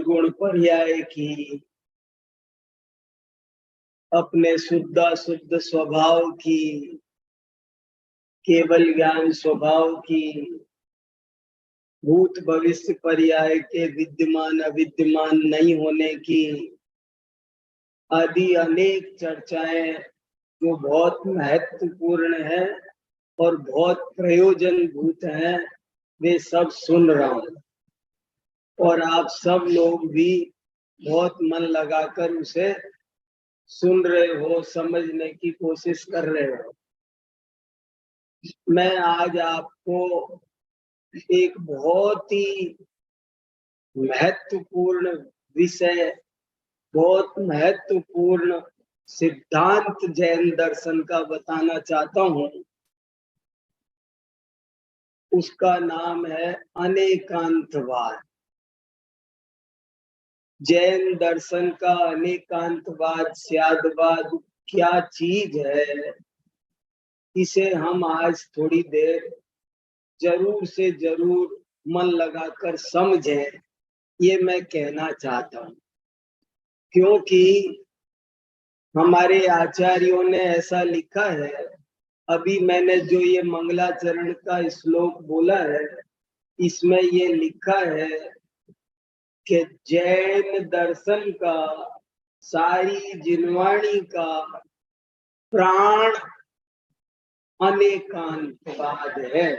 निर्गुण पर्याय की, अपने शुद्ध स्वभाव की, केवल ज्ञान स्वभाव की, भूत भविष्य पर्याय के विद्यमान अविद्यमान नहीं होने की आदि अनेक चर्चाएं जो बहुत महत्वपूर्ण है और बहुत प्रयोजनभूत हैं, वे सब सुन रहा हूं और आप सब लोग भी बहुत मन लगाकर उसे सुन रहे हो, समझने की कोशिश कर रहे हो। मैं आज आपको एक बहुत ही महत्वपूर्ण विषय, बहुत महत्वपूर्ण सिद्धांत जैन दर्शन का बताना चाहता हूं। उसका नाम है अनेकांतवाद। जैन दर्शन का अनेकांतवाद, स्यादवाद क्या चीज है, इसे हम आज थोड़ी देर जरूर से जरूर मन लगाकर समझें, ये मैं कहना चाहता हूं। क्योंकि हमारे आचार्यों ने ऐसा लिखा है, अभी मैंने जो ये मंगलाचरण का श्लोक बोला है, इसमें ये लिखा है कि जैन दर्शन का, सारी जिनवाणी का प्राण अनेकांतवाद है।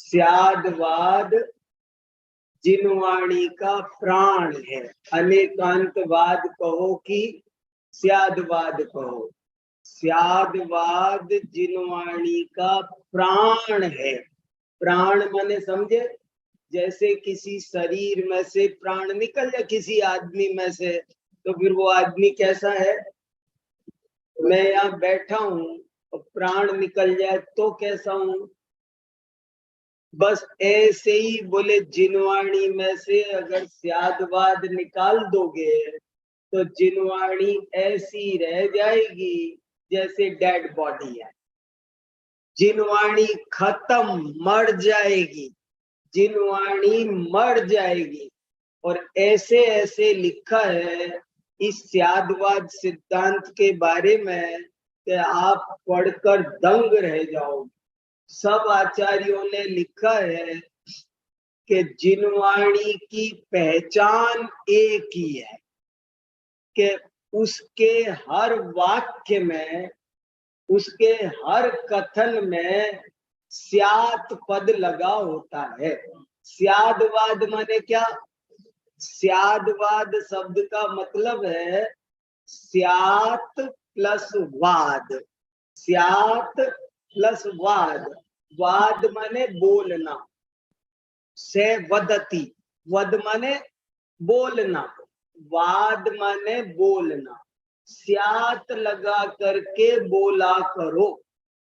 स्यादवाद जिनवाणी का प्राण है। अनेकांतवाद कहो कि स्यादवाद कहो, स्यादवाद जिनवाणी का प्राण है। प्राण माने समझे, जैसे किसी शरीर में से प्राण निकल जाए किसी आदमी में से, तो फिर वो आदमी कैसा है? मैं यहाँ बैठा हूँ और प्राण निकल जाए तो कैसा हूँ? बस ऐसे ही बोले, जिनवाणी में से अगर स्यादवाद निकाल दोगे तो जिनवाणी ऐसी रह जाएगी जैसे डेड बॉडी है। जिनवाणी खत्म, मर जाएगी, जिनवाणी मर जाएगी। और ऐसे ऐसे लिखा है इस स्यादवाद सिद्धांत के बारे में कि आप पढ़कर दंग रह जाओगे। सब आचार्यों ने लिखा है कि जिनवाणी की पहचान एक ही है कि उसके हर वाक्य में, उसके हर कथन में स्यात् पद लगा होता है। स्यादवाद माने क्या? स्यादवाद शब्द का मतलब है स्यात् प्लस वाद। स्यात् प्लस वाद। वाद माने बोलना, से वदति, वद माने बोलना, वाद माने बोलना। स्यात् लगा करके बोला करो।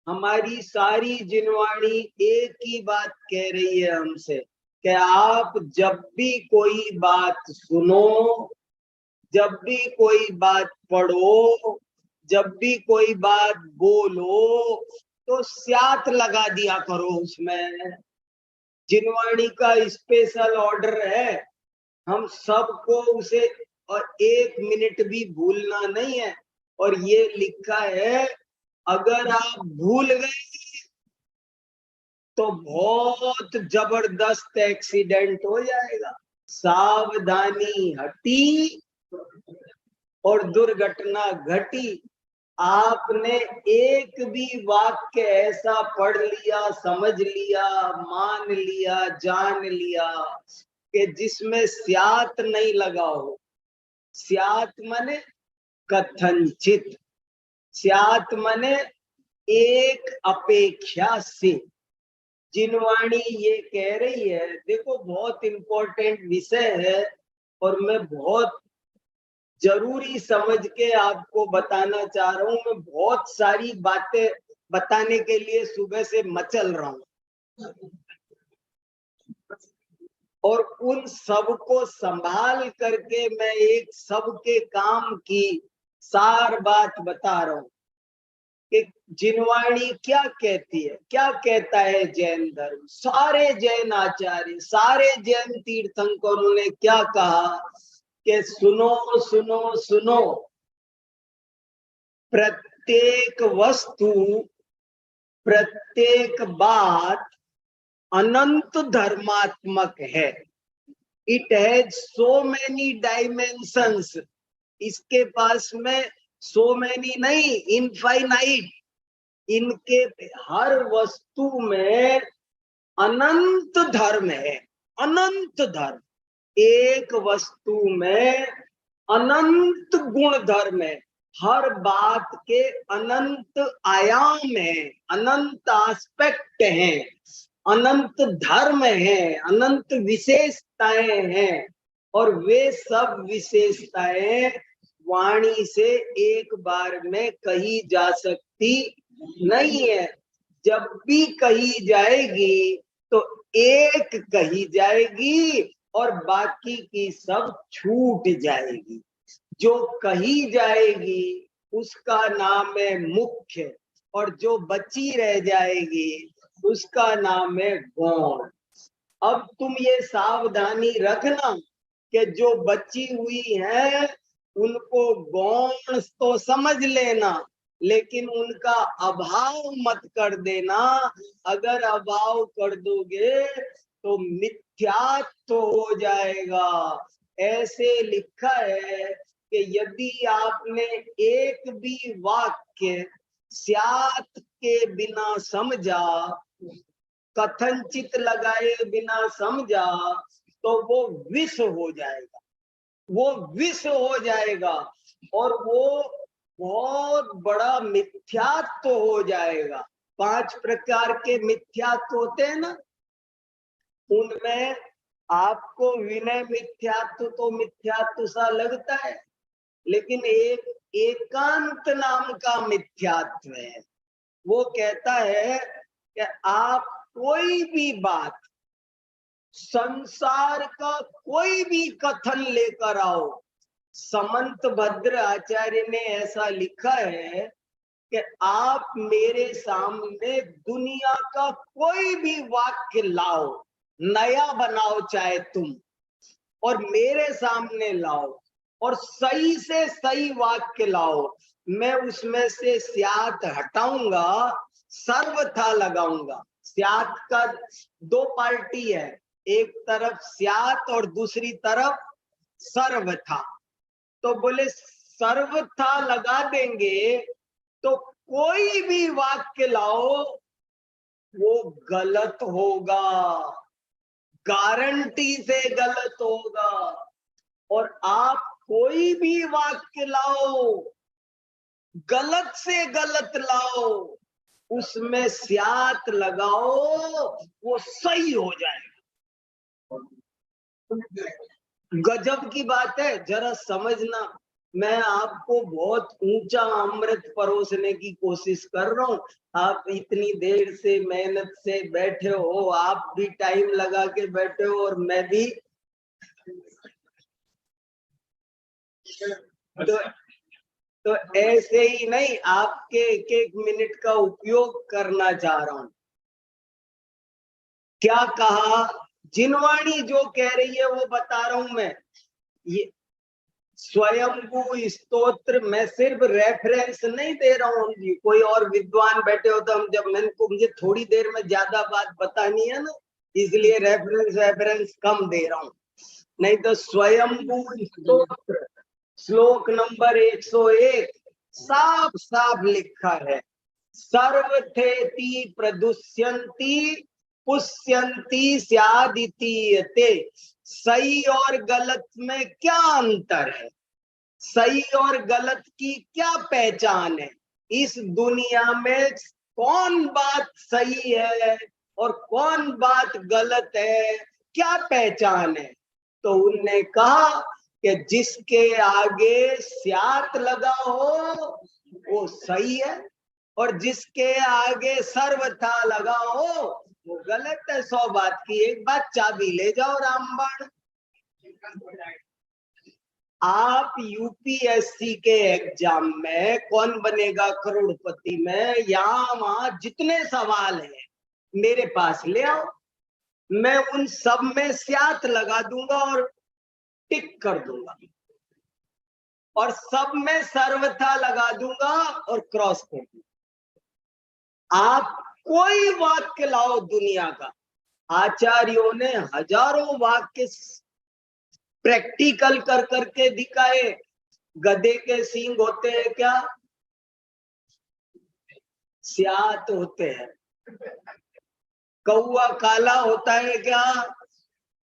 हमारी सारी जिनवाणी एक ही बात कह रही है हमसे कि आप जब भी कोई बात सुनो, जब भी कोई बात पढ़ो, जब भी कोई बात बोलो, तो स्यात् लगा दिया करो उसमें। जिनवाणी का स्पेशल ऑर्डर है, हम सबको उसे और एक मिनट भी भूलना नहीं है। और ये लिखा है, अगर आप भूल गए तो बहुत जबरदस्त एक्सीडेंट हो जाएगा। सावधानी हटी और दुर्घटना घटी। आपने एक भी वाक्य ऐसा पढ़ लिया, समझ लिया, मान लिया, जान लिया कि जिसमें स्यात् नहीं लगा हो। स्यात् माने कथनचित, स्यात् माने एक अपेक्षा से। जिनवाणी ये कह रही है, देखो बहुत इंपॉर्टेंट विषय है और मैं बहुत जरूरी समझ के आपको बताना चाह रहा हूं। मैं बहुत सारी बातें बताने के लिए सुबह से मचल रहा हूं और उन सबको संभाल करके मैं एक सबके काम की सार बात बता रहा हूं कि जिनवाणी क्या कहती है, क्या कहता है जैन धर्म। सारे जैन आचार्य, सारे जैन तीर्थंकरों ने क्या कहा कि सुनो सुनो सुनो, प्रत्येक वस्तु, प्रत्येक बात अनंत धर्मात्मक है। It has so many dimensions. इसके पास में सो मेनी नहीं, इनफाइनाइट। इनके हर वस्तु में अनंत धर्म है, अनंत धर्म। एक वस्तु में अनंत गुण धर्म है। हर बात के अनंत आयाम है, अनंत एस्पेक्ट हैं, अनंत धर्म है, अनंत विशेषताएं हैं। और वे सब विशेषताएं वाणी से एक बार में कही जा सकती नहीं है। जब भी कही जाएगी तो एक कही जाएगी और बाकी की सब छूट जाएगी। जो कही जाएगी उसका नाम है मुख्य, और जो बची रह जाएगी उसका नाम है गौण। अब तुम ये सावधानी रखना कि जो बची हुई है उनको गौण तो समझ लेना, लेकिन उनका अभाव मत कर देना। अगर अभाव कर दोगे तो मिथ्यात्व हो जाएगा। ऐसे लिखा है कि यदि आपने एक भी वाक्य स्यात् के बिना समझा, कथनचित लगाए बिना समझा, तो वो विष हो जाएगा, वो विष हो जाएगा और वो बहुत बड़ा मिथ्यात्व हो जाएगा। 5 प्रकार के मिथ्यात्व होते हैं ना, उनमें आपको विनय मिथ्यात्व तो मिथ्यात्व सा लगता है, लेकिन एक एकांत नाम का मिथ्यात्व है। वो कहता है कि आप कोई भी बात, संसार का कोई भी कथन लेकर आओ। समंत भद्र आचार्य ने ऐसा लिखा है कि आप मेरे सामने दुनिया का कोई भी वाक्य लाओ, नया बनाओ चाहे तुम, और मेरे सामने लाओ और सही से सही वाक्य लाओ। मैं उसमें से स्यात् हटाऊंगा, सर्वथा लगाऊंगा। स्यात् का 2 पार्टी है, एक तरफ स्यात् और दूसरी तरफ सर्वथा। तो बोले सर्वथा लगा देंगे तो कोई भी वाक्य लाओ वो गलत होगा, गारंटी से गलत होगा। और आप कोई भी वाक्य लाओ, गलत से गलत लाओ, उसमें स्यात् लगाओ, वो सही हो जाएगा। गजब की बात है, जरा समझना। मैं आपको बहुत ऊंचा अमृत परोसने की कोशिश कर रहा हूँ। आप इतनी देर से मेहनत से बैठे हो, आप भी टाइम लगा के बैठे हो और मैं भी। तो ऐसे ही नहीं, आपके एक एक मिनट का उपयोग करना चाह रहा हूं। क्या कहा, जिनवाणी जो कह रही है वो बता रहा हूं मैं। ये स्वयंभू स्तोत्र मैं सिर्फ रेफरेंस नहीं दे रहा हूँ। कोई और विद्वान बैठे हो तो हम जब मुझे थोड़ी देर में ज्यादा बात बतानी है ना, इसलिए रेफरेंस कम दे रहा हूँ। नहीं तो स्वयंभू स्तोत्र श्लोक नंबर 101 साफ साफ लिखा है, सर्वथेति प्रदुष्यन्ति पुष्यन्ति स्यादितीयते। सही और गलत में क्या अंतर है, सही और गलत की क्या पहचान है, इस दुनिया में कौन बात सही है और कौन बात गलत है, क्या पहचान है। तो उनने कहा कि जिसके आगे स्यात् लगा हो वो सही है, और जिसके आगे सर्वथा लगा हो वो गलत है। 100 बात की एक बात, चाबी ले जाओ रामबाण। आप यूपीएससी के एग्जाम में कौन बनेगा करोड़पति में, यहाँ वहां जितने सवाल हैं मेरे पास ले आओ, मैं उन सब में स्यात् लगा दूंगा और टिक कर दूंगा और सब में सर्वथा लगा दूंगा और क्रॉस कर दूंगा। आप कोई वाक्य लाओ दुनिया का, आचार्यों ने हजारों वाक्य प्रैक्टिकल कर करके दिखाए। गधे के सींग होते हैं क्या? स्यात होते हैं। कौवा काला होता है क्या?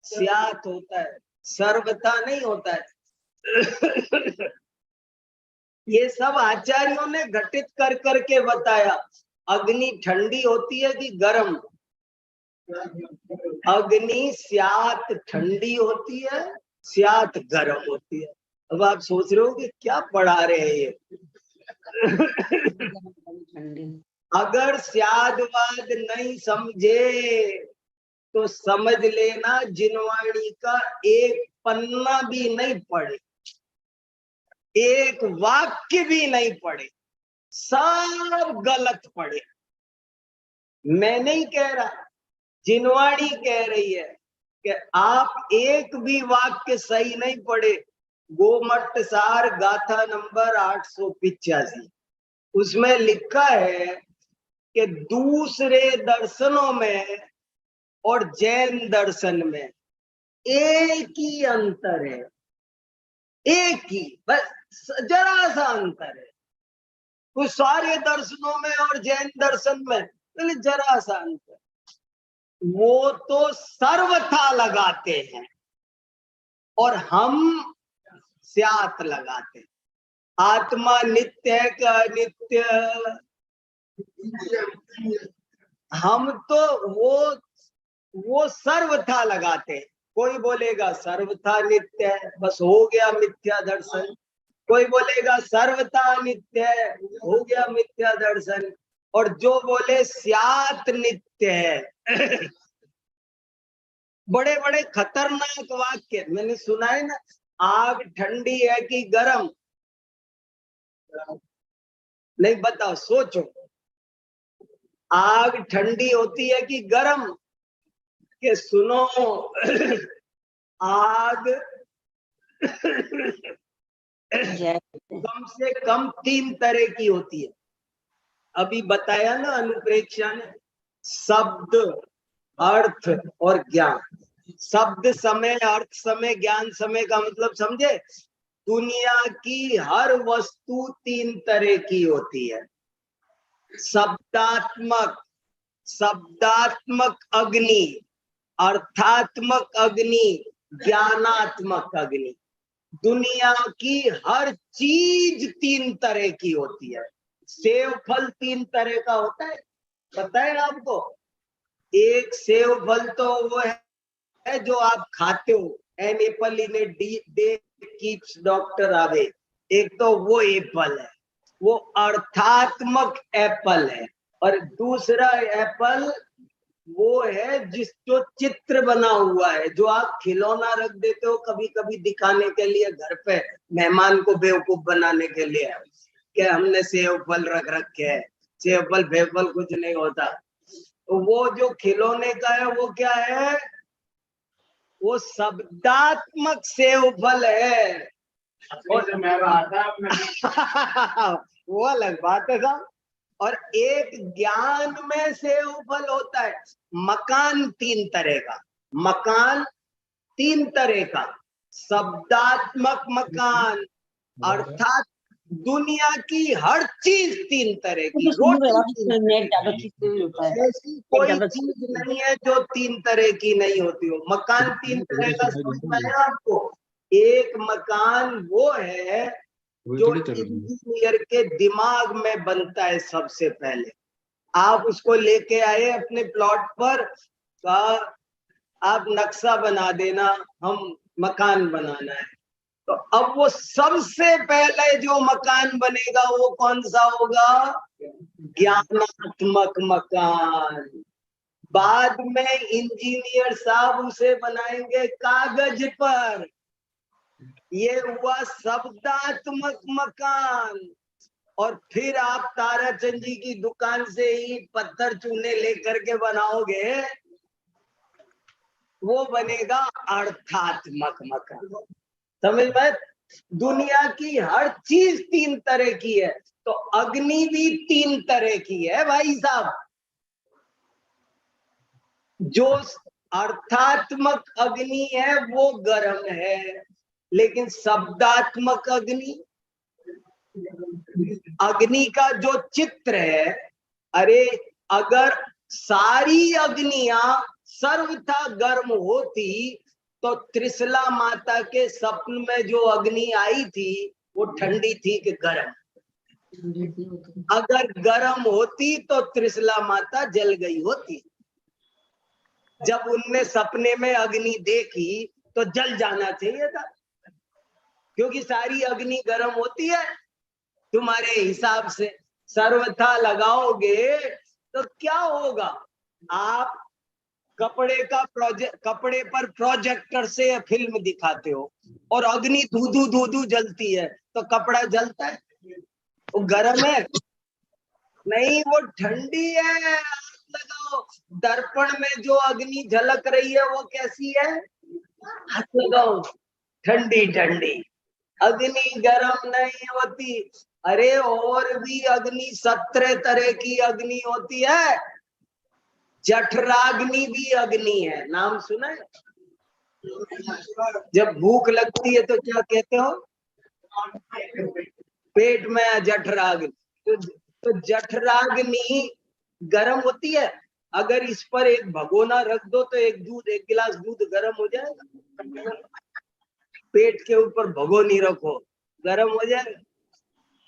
स्यात होता है, सर्वथा नहीं होता है। ये सब आचार्यों ने घटित कर करके बताया। अग्नि ठंडी होती है कि गर्म? अग्नि स्यात ठंडी होती है, स्यात गर्म होती है। अब आप सोच रहे हो कि क्या पढ़ा रहे हैं ये। अगर स्यादवाद नहीं समझे तो समझ लेना जिनवाणी का एक पन्ना भी नहीं पढ़े, एक वाक्य भी नहीं पढ़े, सब गलत पढ़े। मैं नहीं कह रहा, जिनवाणी कह रही है कि आप एक भी वाक्य सही नहीं पढ़े। गोमट सार गाथा नंबर 885, उसमें लिखा है कि दूसरे दर्शनों में और जैन दर्शन में एक ही अंतर है, एक ही, बस जरा सा अंतर है। कुछ सारे दर्शनों में और जैन दर्शन में जरा सा अंतर। वो तो सर्वथा लगाते हैं और हम स्यात लगाते हैं। आत्मा नित्य है क्या अनित्य? हम तो वो सर्वथा लगाते हैं। कोई बोलेगा सर्वथा नित्य है, बस हो गया मिथ्या दर्शन। कोई बोलेगा सर्वथा नित्य है, हो गया मिथ्या दर्शन। और जो बोले स्यात नित्य है, बड़े बड़े खतरनाक वाक्य मैंने सुना है ना। आग ठंडी है कि गर्म? नहीं बताओ, सोचो। आग ठंडी होती है कि गर्म? के सुनो, आग कम से कम 3 तरह की होती है। अभी बताया ना अनुप्रेक्षा ने, शब्द, अर्थ और ज्ञान। शब्द समय, अर्थ समय, ज्ञान समय का मतलब समझे? दुनिया की हर वस्तु 3 तरह की होती है। शब्दात्मक, शब्दात्मक अग्नि, अर्थात्मक अग्नि, ज्ञानात्मक अग्नि। दुनिया की हर चीज 3 तरह की होती है। सेव फल 3 तरह का होता है, पता है आपको? एक सेव फल तो वो है जो आप खाते हो, an apple in a day keeps doctor away. एक तो वो एप्पल है, वो अर्थात्मक एप्पल है। और दूसरा एप्पल वो है जो चित्र बना हुआ है, जो आप खिलौना रख देते हो कभी कभी दिखाने के लिए घर पे, मेहमान को बेवकूफ बनाने के लिए, कि हमने सेव फल रख रखे है। सेव फल बेफल कुछ नहीं होता। तो वो जो खिलौने का है वो क्या है? वो शब्दात्मक सेव फल है। वो अलग बात है साहब। और एक ज्ञान में सेव फल होता है। मकान 3 तरह का, मकान 3 तरह का, शब्दात्मक मकान, अर्थात दुनिया की हर चीज 3 तरह की। ऐसी कोई चीज नहीं है जो 3 तरह की नहीं होती हो। मकान 3 तरह का समझ में आया आपको? एक मकान वो है जो इंजीनियर के दिमाग में बनता है सबसे पहले। आप उसको लेके आए अपने प्लॉट पर, कहा आप नक्शा बना देना, हम मकान बनाना है। तो अब वो सबसे पहले जो मकान बनेगा वो कौन सा होगा? ज्ञानात्मक मकान। बाद में इंजीनियर साहब उसे बनाएंगे कागज पर। ये हुआ शब्दात्मक मकान। और फिर आप ताराचंद जी की दुकान से ही पत्थर चूने लेकर के बनाओगे, वो बनेगा अर्थात्मक मकान। समझ में? दुनिया की हर चीज 3 तरह की है, तो अग्नि भी 3 तरह की है भाई साहब। जो अर्थात्मक अग्नि है वो गर्म है, लेकिन शब्दात्मक अग्नि, अग्नि का जो चित्र है, अरे अगर सारी अग्नियां सर्वथा गर्म होती तो त्रिशला माता के स्वप्न में जो अग्नि आई थी वो ठंडी थी कि गर्म? अगर गर्म होती तो त्रिशला माता जल गई होती। जब उनने सपने में अग्नि देखी तो जल जाना चाहिए था, क्योंकि सारी अग्नि गर्म होती है। तुम्हारे हिसाब से सर्वथा लगाओगे तो क्या होगा? आप कपड़े पर प्रोजेक्टर से फिल्म दिखाते हो और अग्नि धू धू धू जलती है, तो कपड़ा जलता है? वो गर्म है? नहीं, वो ठंडी है। लगाओ, दर्पण में जो अग्नि झलक रही है वो कैसी है? हाथ लगाओ, ठंडी ठंडी। अग्नि गर्म नहीं होती। अरे और भी अग्नि 17 तरह की अग्नि होती है। जठराग्नि भी अग्नि है, नाम सुना है? जब भूख लगती है तो क्या कहते हो? पेट में जठराग्नि। तो जठराग्नि गर्म होती है। अगर इस पर एक भगोना रख दो तो एक गिलास दूध गर्म हो जाएगा। पेट के ऊपर भगोनी रखो, गर्म हो जाएगा।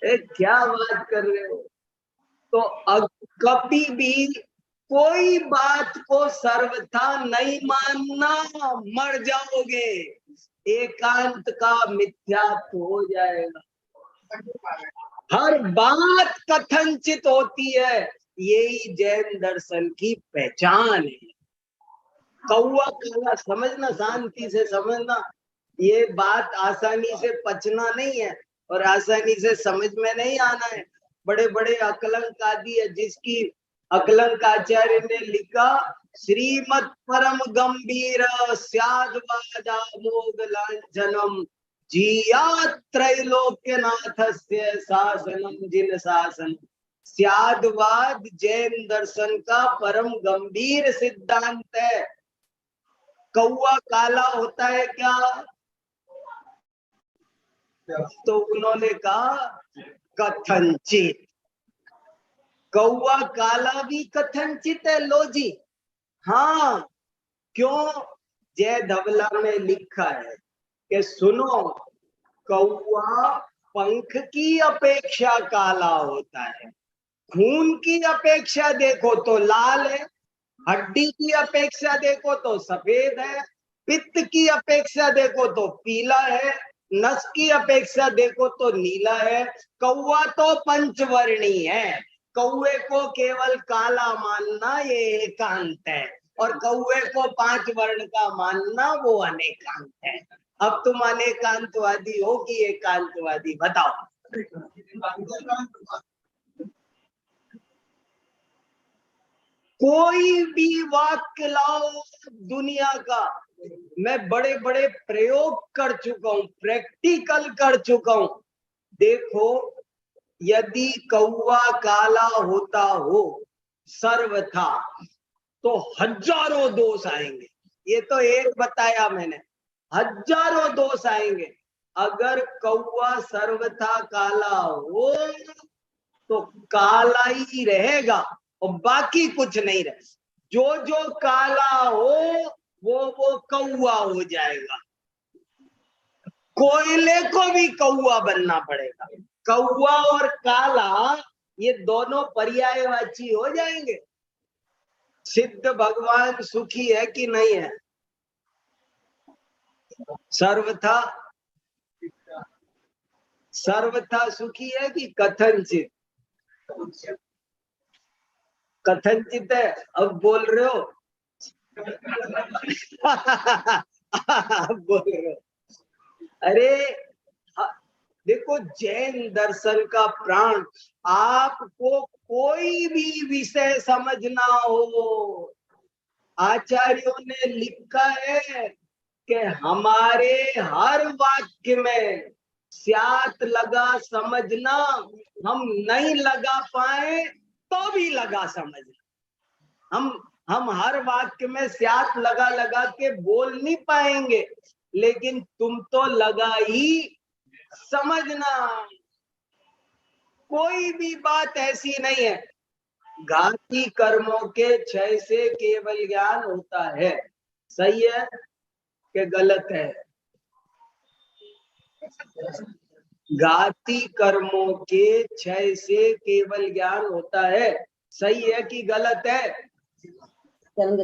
क्या बात कर रहे हो? तो कभी भी कोई बात को सर्वथा नहीं मानना, मर जाओगे, एकांत का मिथ्यात्व हो जाएगा। हर बात कथनचित होती है, यही जैन दर्शन की पहचान है। कौवा काला समझना, शांति से समझना। ये बात आसानी से पचना नहीं है और आसानी से समझ में नहीं आना है। बड़े बड़े अकलंक आदि है, जिसकी अकलंक आचार्य ने लिखा, श्रीमत् परम गंभीर स्याद्वादा मोग लांछनम जिया त्रैलोक्यनाथस्य शासनम जिन शासन। स्याद्वाद जैन दर्शन का परम गंभीर सिद्धांत है। कौवा काला होता है क्या? तो उन्होंने कहा कथनचित। कौवा काला भी कथनचित है, लो जी। हाँ, क्यों? जय धवला में लिखा है कि सुनो, कौवा पंख की अपेक्षा काला होता है, खून की अपेक्षा देखो तो लाल है, हड्डी की अपेक्षा देखो तो सफेद है, पित्त की अपेक्षा देखो तो पीला है, नस की अपेक्षा देखो तो नीला है। कौवा तो पंचवर्णी है। कौवे को केवल काला मानना ये एकांत है, और कौवे को 5 वर्ण का मानना वो अनेकांत है। अब तुम अनेकांतवादी हो कि एकांतवादी, बताओ। कोई भी वाक्य लाओ दुनिया का, मैं बड़े बड़े प्रयोग कर चुका हूं, प्रैक्टिकल कर चुका हूं। देखो, यदि कौवा काला होता हो सर्वथा तो हजारों दोष आएंगे। ये तो एक बताया मैंने, हजारों दोष आएंगे। अगर कौवा सर्वथा काला हो तो काला ही रहेगा और बाकी कुछ नहीं रहे। जो जो काला हो वो कौवा हो जाएगा। कोयले को भी कौवा बनना पड़ेगा। कौवा और काला ये दोनों पर्यायवाची हो जाएंगे। सिद्ध भगवान सुखी है कि नहीं है? सर्वथा सर्वथा सुखी है कि कथनचित? कथनचित है। अब बोल रहे हो? अब बोल रहे हो? अरे देखो, जैन दर्शन का प्राण, आपको कोई भी विषय समझना हो, आचार्यों ने लिखा है कि हमारे हर वाक्य में स्यात लगा समझना, हम नहीं लगा पाए तो भी लगा समझना। हम हर वाक्य में स्यात लगा लगा के बोल नहीं पाएंगे, लेकिन तुम तो लगा ही समझना। कोई भी बात ऐसी नहीं है। घाती कर्मों के क्षय से केवल ज्ञान होता है। सही है कि गलत है? घाती कर्मों के क्षय से केवल ज्ञान होता है। सही है कि गलत है? कथन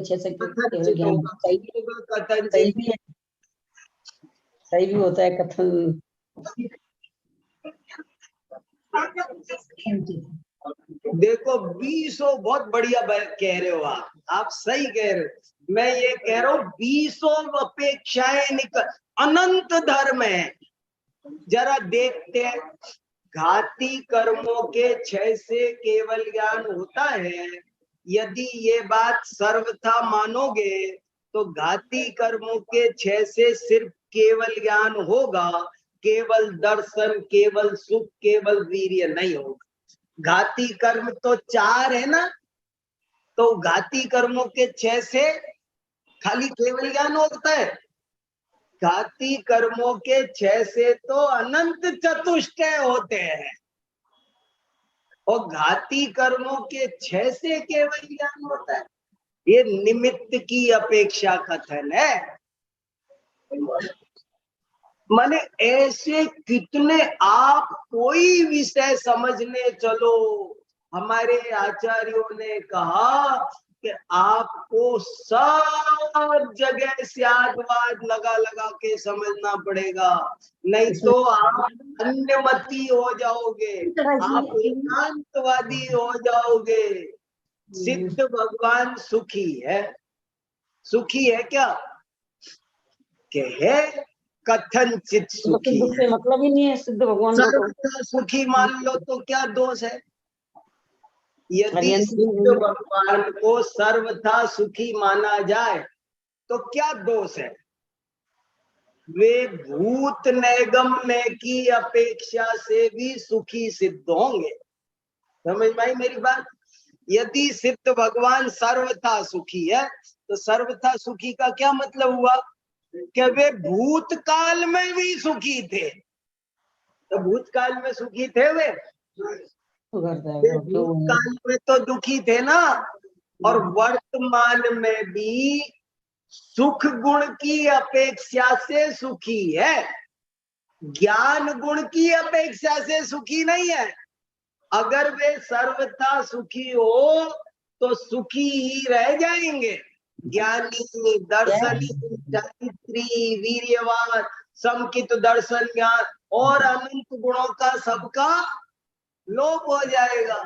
सही भी है, सही भी होता है कथन। देखो 20 बहुत बढ़िया कह रहे हो आप सही कह रहे हो। मैं ये कह रहा हूँ 20 अपेक्षाएं निकल, अनंत धर्म है। जरा देखते हैं, घाती कर्मों के क्षय से केवल ज्ञान होता है। यदि ये बात सर्वथा मानोगे तो घाती कर्मों के क्षय से सिर्फ केवल ज्ञान होगा, केवल दर्शन, केवल सुख, केवल वीर्य नहीं होगा। घाती कर्म तो 4 है ना, तो घाती कर्मों के क्षय से खाली केवल ज्ञान होता है? घाती कर्मों के क्षय से तो अनंत चतुष्टय होते हैं, और घाती कर्मों के क्षय से केवल ज्ञान होता है। ये निमित्त की अपेक्षा कथन है। माने ऐसे कितने, आप कोई विषय समझने चलो, हमारे आचार्यों ने कहा कि आपको सब जगह स्यादवाद लगा लगा के समझना पड़ेगा, नहीं तो आप अन्यमती हो जाओगे, आप एकांतवादी हो जाओगे। सिद्ध भगवान सुखी है। सुखी है क्या? के है कथनचित सुखी है। मतलब ही नहीं है सिद्ध भगवान को। सर्वथा सुखी मान लो तो क्या दोष है? यदि सिद्ध भगवान को सर्वथा सुखी माना जाए तो क्या दोष है? वे भूत नैगम्य की अपेक्षा से भी सुखी सिद्ध होंगे। समझ में आई मेरी बात? यदि सिद्ध भगवान सर्वथा सुखी है तो सर्वथा सुखी का क्या मतलब हुआ? कि वे भूतकाल में भी सुखी थे। तो भूतकाल में सुखी थे वे भूतकाल में तो दुखी थे ना, और वर्तमान में भी सुख गुण की अपेक्षा से सुखी है, ज्ञान गुण की अपेक्षा से सुखी नहीं है। अगर वे सर्वथा सुखी हो तो सुखी ही रह जाएंगे। ज्ञानी, दर्शनी, चारित्री, वीर्यवान, समकित दर्शन, ज्ञान और अनंत गुणों का सबका लोप हो जाएगा।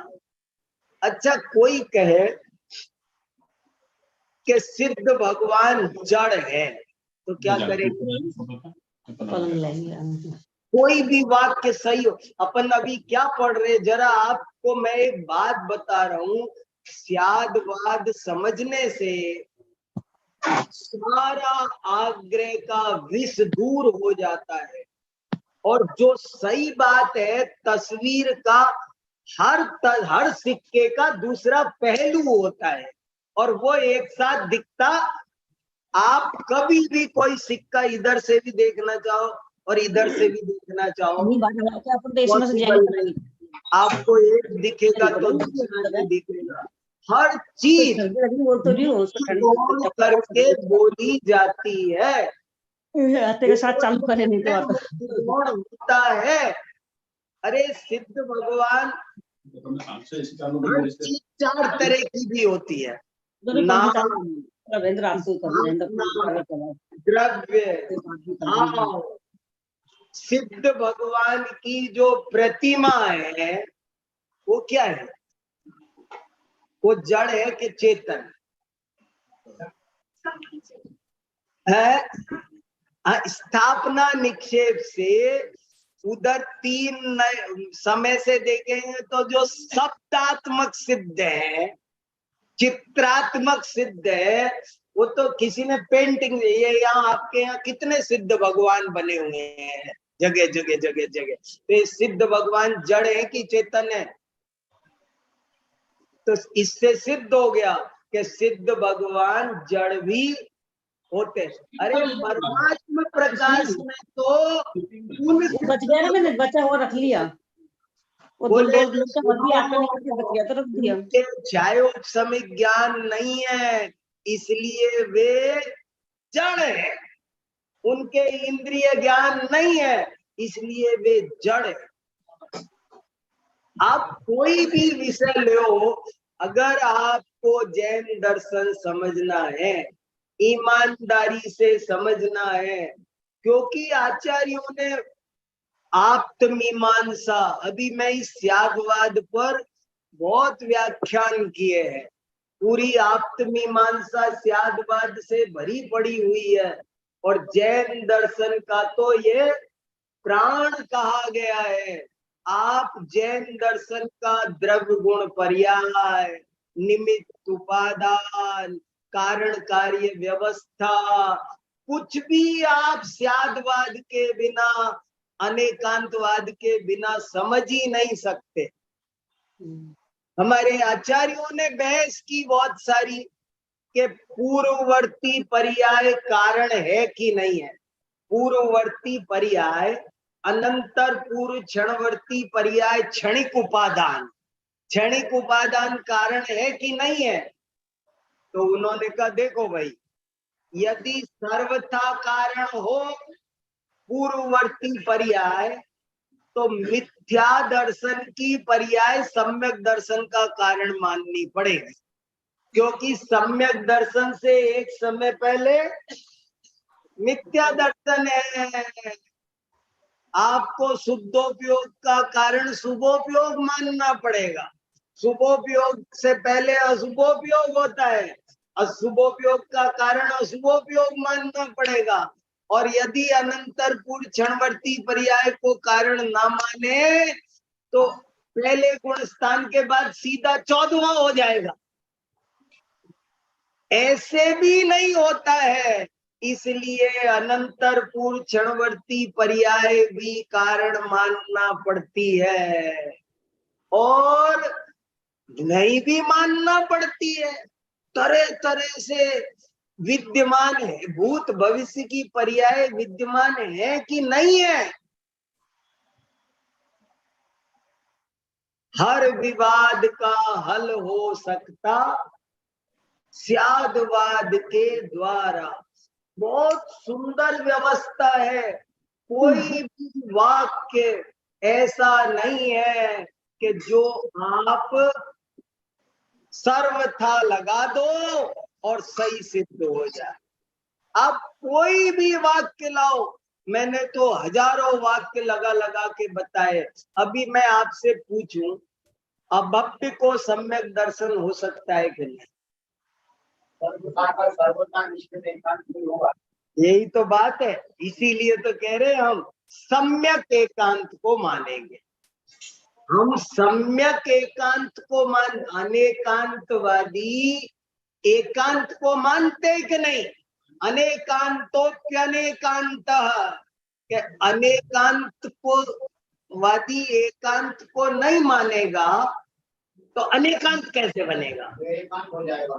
अच्छा, कोई कहे कि सिद्ध भगवान जड़ है तो क्या करेंगे? कोई भी वाक्य सही हो। अपन अभी क्या पढ़ रहे, जरा आपको मैं एक बात बता रहा हूं, स्यादवाद समझने से सारा आग्रह का विष दूर हो जाता है। और जो सही बात है, तस्वीर का हर सिक्के का दूसरा पहलू होता है, और वो एक साथ दिखता। आप कभी भी कोई सिक्का इधर से भी देखना चाहो और इधर से भी देखना चाहो, आपको एक दिखेगा तो दूसरा नहीं दिखेगा। हर चीज करके बोली जाती है, तेरे साथ चालू करे नहीं तो होता है। अरे सिद्ध भगवान हर चीज 4 तरह की भी होती है, नाम, द्रव्य, भाव। सिद्ध भगवान की जो प्रतिमा है वो क्या है? वो जड़ है कि चेतन है? स्थापना निक्षेप से उधर 3 समय से देखेंगे तो जो शब्दात्मक सिद्ध है, चित्रात्मक सिद्ध है, वो तो किसी ने पेंटिंग, ये यहाँ आपके यहाँ कितने सिद्ध भगवान बने हुए हैं जगह जगह जगह जगह, तो ये सिद्ध भगवान जड़ है कि चेतन है? तो इससे सिद्ध हो गया कि सिद्ध भगवान जड़ भी होते। अरे परमात्मा प्रकाश में तो वो बच गया ना, मैंने बचा हुआ रख लिया, वो दो बोले लोटा भर दिया, आटा निकल के बच गया तो रख दिया। उनके छायोपशमिक ज्ञान नहीं है, इसलिए वे जड़ है। उनके इंद्रिय ज्ञान नहीं है, इसलिए वे जड़ है। आप कोई भी विषय लो, अगर आपको जैन दर्शन समझना है, ईमानदारी से समझना है, क्योंकि आचार्यों ने आप्तमीमांसा, अभी मैं इस त्यागवाद पर बहुत व्याख्यान किए हैं, पूरी आप्तमीमांसा त्यागवाद से भरी पड़ी हुई है। और जैन दर्शन का तो ये प्राण कहा गया है। आप जैन दर्शन का द्रव्य गुण पर्याय, निमित्त उपादान, कारण कार्य व्यवस्था, कुछ भी आप स्यादवाद के बिना, अनेकांतवाद के बिना समझ ही नहीं सकते। हमारे आचार्यों ने बहस की बहुत सारी कि पूर्ववर्ती पर्याय कारण है कि नहीं है। पूर्ववर्ती पर्याय, अनंतर पूर्व क्षणवर्ती पर्याय क्षणिक उपादान, क्षणिक उपादान कारण है कि नहीं है? तो उन्होंने कहा देखो भाई, यदि सर्वथा कारण हो पूर्ववर्ती पर्याय, तो मिथ्या दर्शन की पर्याय सम्यक दर्शन का कारण माननी पड़ेगी, क्योंकि सम्यक दर्शन से एक समय पहले मिथ्या दर्शन है। आपको शुद्धोपयोग का कारण शुभोपयोग मानना पड़ेगा। शुभोपयोग से पहले अशुभोपयोग होता है, अशुभोपयोग का कारण अशुभोपयोग मानना पड़ेगा। और यदि अनंतर पूर्व क्षणवर्ती पर्याय को कारण ना माने, तो पहले गुण स्थान के बाद सीधा 14वां हो जाएगा। ऐसे भी नहीं होता है, इसलिए अनंतर पूर्व क्षणवर्ती पर्याय भी कारण मानना पड़ती है, और नहीं भी मानना पड़ती है। तरह तरह से विद्यमान है, भूत भविष्य की पर्याय विद्यमान है कि नहीं है। हर विवाद का हल हो सकता स्यादवाद के द्वारा। बहुत सुंदर व्यवस्था है। कोई भी वाक्य ऐसा नहीं है कि जो आप सर्वथा लगा दो और सही सिद्ध हो जाए। आप कोई भी वाक्य लाओ, मैंने तो हजारों वाक्य लगा लगा के बताए। अभी मैं आपसे पूछूं, अभक्ति को सम्यक दर्शन हो सकता है कि नहीं? यही तो बात है, इसीलिए तो कह रहे हैं हम सम्यक एकांत को मानेंगे। हम सम्यक एकांत को मान, अनेकांतवादी एकांत को मानते कि नहीं? अनेकांतोप्यनेकांत, अनेकांत को वादी एकांत को नहीं मानेगा तो अनेकांत कैसे बनेगा?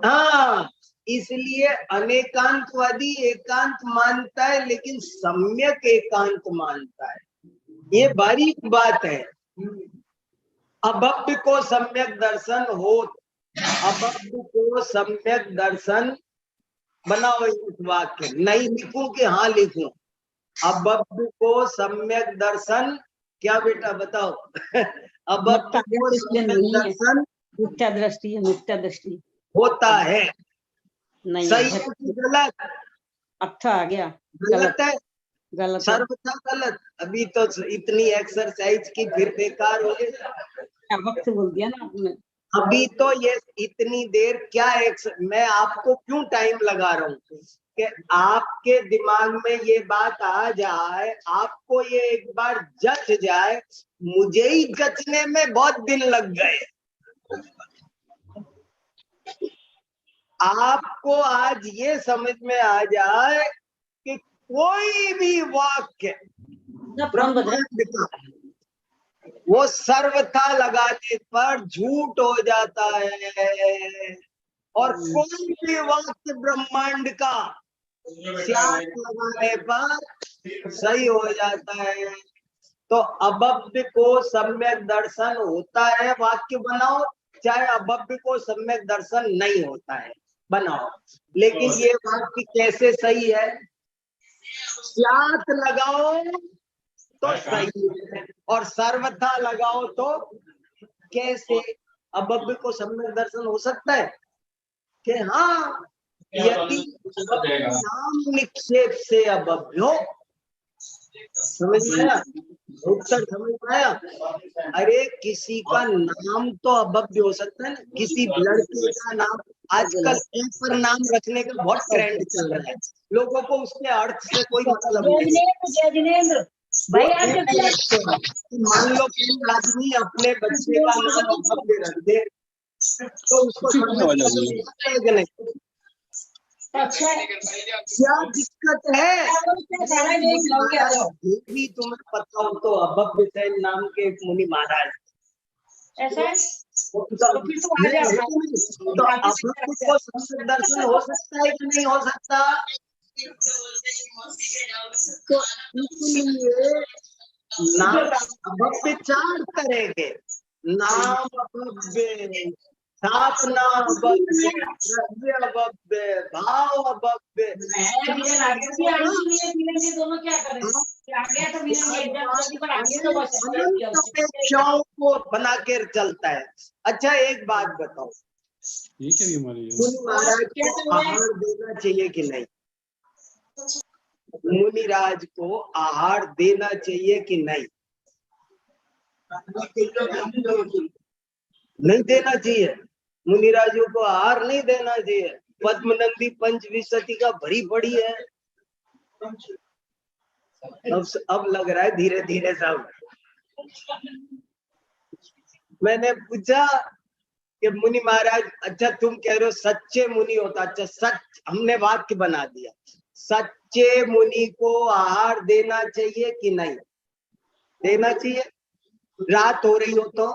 हाँ, इसलिए अनेकांतवादी एकांत मानता है, लेकिन सम्यक एकांत मानता है। ये बारीक बात है। अभक्ति को सम्यक दर्शन हो, अभक्ति को सम्यक दर्शन बनाओ। इस वाक्य नहीं लिखूं कि हाँ लिखूं? अभक्ति को सम्यक दर्शन, क्या बेटा बताओ? अभक्ति को सम्यक दर्शन मिथ्या दृष्टि है, मिथ्या दृष्टि होता है। नहीं सही है कि गलत? अच्छा आ गया, गलत है, गलत सर्वथा गलत। अभी तो इतनी एक्सरसाइज की, फिर बेकार हो गई। वक्त बोल दिया ना आपने। अभी तो ये इतनी देर क्या मैं आपको क्यों टाइम लगा रहा हूँ कि आपके दिमाग में ये बात आ जाए, आपको ये एक बार जच जाए। मुझे ही जचने में बहुत दिन लग गए। आपको आज ये समझ में आ जाए कि कोई भी वाक्य ब्रह्मांड का वो सर्वथा लगाने पर झूठ हो जाता है, और कोई भी वाक्य ब्रह्मांड का स्यात लगाने पर सही हो जाता है। तो अभव्य को सम्यक दर्शन होता है, वाक्य बनाओ, चाहे अभव्य को सम्यक दर्शन नहीं होता है, बनाओ। लेकिन ये वाक्य कैसे सही है? स्यात लगाओ तो सही है, और सर्वथा लगाओ तो कैसे? अभव्य को सम्यक दर्शन हो सकता है कि हाँ, यदि नाम निक्षेप से अभव्य हो। समझ में आया? उत्तर समझ में आया? अरे किसी का नाम तो अभव्य हो सकता है ना, किसी लड़के का नाम। आजकल ए पर नाम रखने का बहुत ट्रेंड चल रहा है, लोगों को उसके अर्थ से कोई मतलब नहीं। भाई मान लो कोई आदमी अपने बच्चे का नाम अभव्य रख दे तो उसको नहीं। अच्छा, क्या दिक्कत है? ये भी तुम्हें पता हो तो अभव्य सेन नाम के मुनि महाराज ऐसा तो अभव्य को संस्कृत दर्शन हो सकता है कि नहीं हो सकता? तो इसलिए नाम अभव्य चार तरह के, नाम अभव्य, स्थापना अभव्य, द्रव्य अभव्य, भाव अभव्य। दोनों क्या करें? अपेक्षाओं को बना के चलता है। अच्छा एक बात बताओ, ये क्या बीमारी है? मुनि महाराज को आहार देना चाहिए कि नहीं? मुनिराज को आहार देना चाहिए कि नहीं? नहीं देना चाहिए। मुनिराजों को आहार नहीं देना चाहिए। पद्मनंदी पंचविंशति का भरी पड़ी है। अब लग रहा है धीरे धीरे सब। मैंने पूछा कि मुनि महाराज, अच्छा तुम कह रहे हो सच्चे मुनि होता, अच्छा सच, हमने वाक्य बना दिया, सच्चे मुनि को आहार देना चाहिए कि नहीं देना चाहिए? रात हो रही हो तो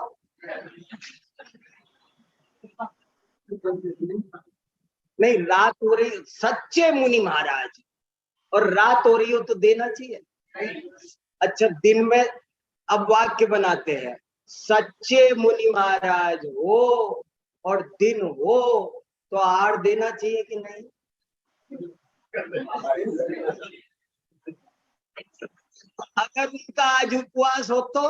नहीं, रात हो रही, सच्चे मुनि महाराज, और रात हो रही हो तो देना चाहिए। अच्छा दिन में, अब वाक्य बनाते हैं, सच्चे मुनि महाराज हो और दिन हो तो आहार देना चाहिए कि नहीं? अगर उनका आज उपवास हो तो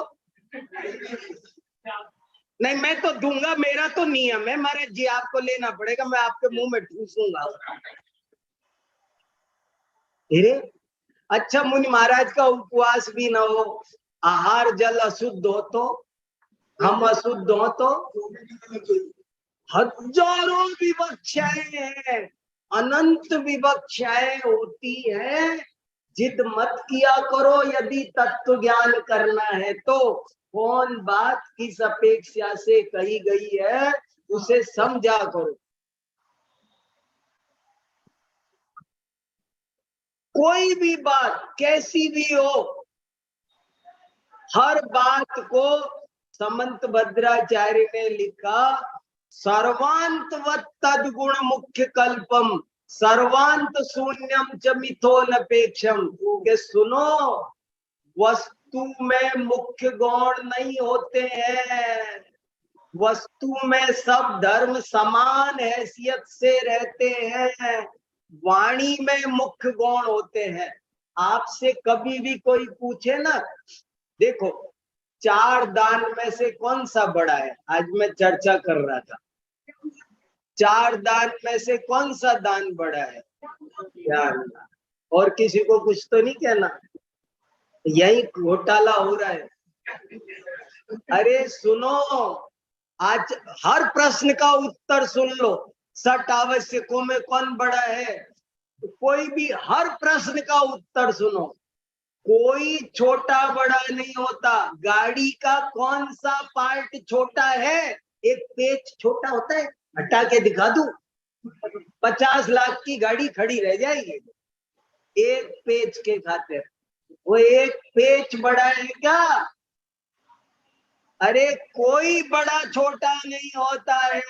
नहीं, मैं तो दूंगा, मेरा तो नियम है महाराज जी, आपको लेना पड़ेगा, मैं आपके मुंह में ठूसूंगा। अच्छा मुनि महाराज का उपवास भी ना हो, आहार जल अशुद्ध हो तो, हम अशुद्ध हो तो, हजारों विवक्षाएं हैं, अनंत विवक्षाएं होती है। जिद मत किया करो, यदि तत्व ज्ञान करना है तो कौन बात किस अपेक्षा से कही गई है उसे समझा करो। कोई भी बात कैसी भी हो, हर बात को समंत भद्राचार्य ने लिखा, सर्वांतवत् तद्गुण मुख्य कल्पम सर्वांत शून्यम च मिथोनपेक्षम। के सुनो, वस्तु में मुख्य गौण नहीं होते हैं, वस्तु में सब धर्म समान हैसियत से रहते हैं, वाणी में मुख्य गौण होते हैं। आपसे कभी भी कोई पूछे ना, देखो चार दान में से कौन सा बड़ा है, आज मैं चर्चा कर रहा था, चार दान में से कौन सा दान बड़ा है? यार, और किसी को कुछ तो नहीं कहना, यही घोटाला हो रहा है। अरे सुनो, आज हर प्रश्न का उत्तर सुन लो, सठ आवश्यकों में कौन बड़ा है, कोई भी हर प्रश्न का उत्तर सुनो, कोई छोटा बड़ा नहीं होता। गाड़ी का कौन सा पार्ट छोटा है? एक पेच छोटा होता है, हटा के दिखा दूं, 50 लाख की गाड़ी खड़ी रह जाएगी एक पेच के खातिर। वो एक पेच बड़ा है क्या? अरे कोई बड़ा छोटा नहीं होता है।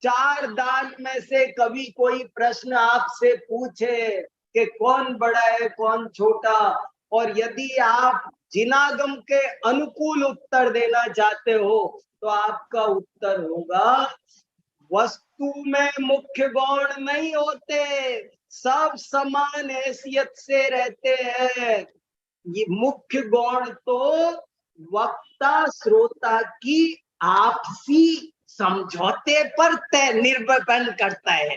4 दान में से कभी कोई प्रश्न आपसे पूछे कि कौन बड़ा है कौन छोटा, और यदि आप जिनागम के अनुकूल उत्तर देना चाहते हो तो आपका उत्तर होगा वस्तु में मुख्य गौण नहीं होते, सब समान हैसियत से रहते हैं। ये मुख्य गौण तो वक्ता श्रोता की आपसी समझौते पर तय निर्भर करता है।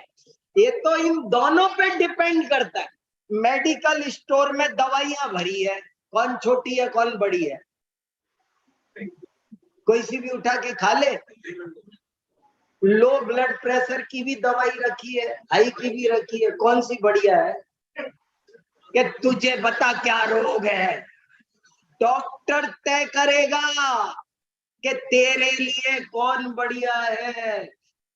ये तो इन दोनों पे डिपेंड करता है। मेडिकल स्टोर में दवाइयां भरी है, कौन छोटी है कौन बड़ी है? कोई सी भी उठा के खा ले। लो ब्लड प्रेशर की भी दवाई रखी है, हाई की भी रखी है, कौन सी बढ़िया है? कि तुझे बता क्या रोग है, डॉक्टर तय करेगा कि तेरे लिए कौन बढ़िया है।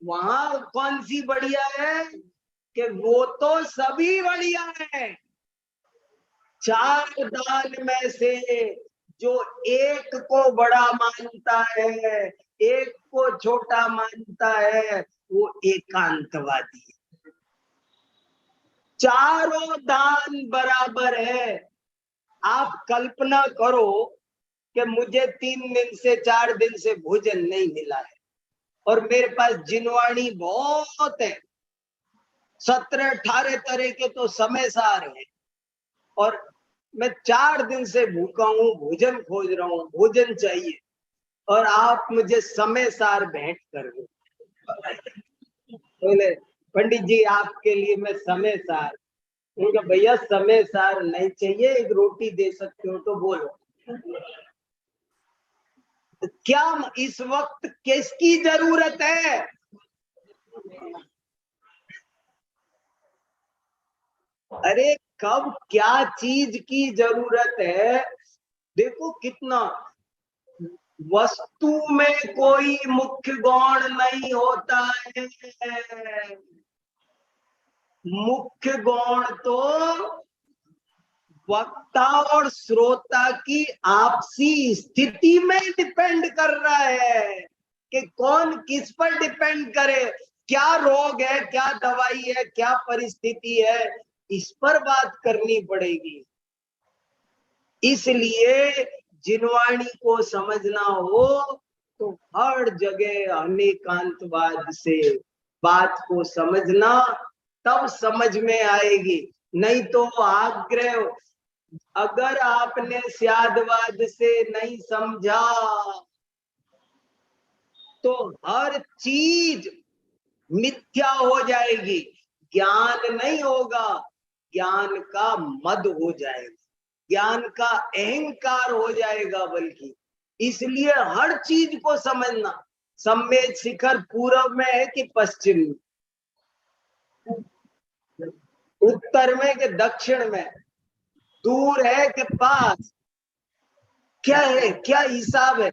वहां कौन सी बढ़िया है कि वो तो सभी बढ़िया है। 4 दान में से जो एक को बड़ा मानता है, एक को छोटा मानता है, वो एकांतवादी है। चारों दान बराबर है। आप कल्पना करो कि मुझे 3 दिन से 4 दिन से भोजन नहीं मिला है और मेरे पास जिनवाणी बहुत है, 17-18 तरह के तो समय सार है, और मैं 4 दिन से भूखा हूं, भोजन खोज रहा हूं, भोजन चाहिए, और आप मुझे समय सार भेंट कर दो। बोले पंडित जी आपके लिए मैं समय सार। उनका भैया समय सार नहीं चाहिए, एक रोटी दे सकते हो तो बोलो। क्या इस वक्त किसकी जरूरत है? अरे कब क्या चीज की जरूरत है? देखो कितना, वस्तु में कोई मुख्य गौण नहीं होता है। मुख्य गौण तो वक्ता और श्रोता की आपसी स्थिति में डिपेंड कर रहा है कि कौन किस पर डिपेंड करे, क्या रोग है, क्या दवाई है, क्या परिस्थिति है, इस पर बात करनी पड़ेगी। इसलिए जिनवाणी को समझना हो तो हर जगह अनेकांतवाद से बात को समझना, तब समझ में आएगी। नहीं तो आग्रह, अगर आपने स्यादवाद से नहीं समझा तो हर चीज मिथ्या हो जाएगी, ज्ञान नहीं होगा, ज्ञान का मद हो जाएगा, ज्ञान का अहंकार हो जाएगा। बल्कि इसलिए हर चीज को समझना, सम्मेद शिखर पूर्व में है कि पश्चिम में, उत्तर में कि दक्षिण में, दूर है कि पास, क्या है, क्या हिसाब है?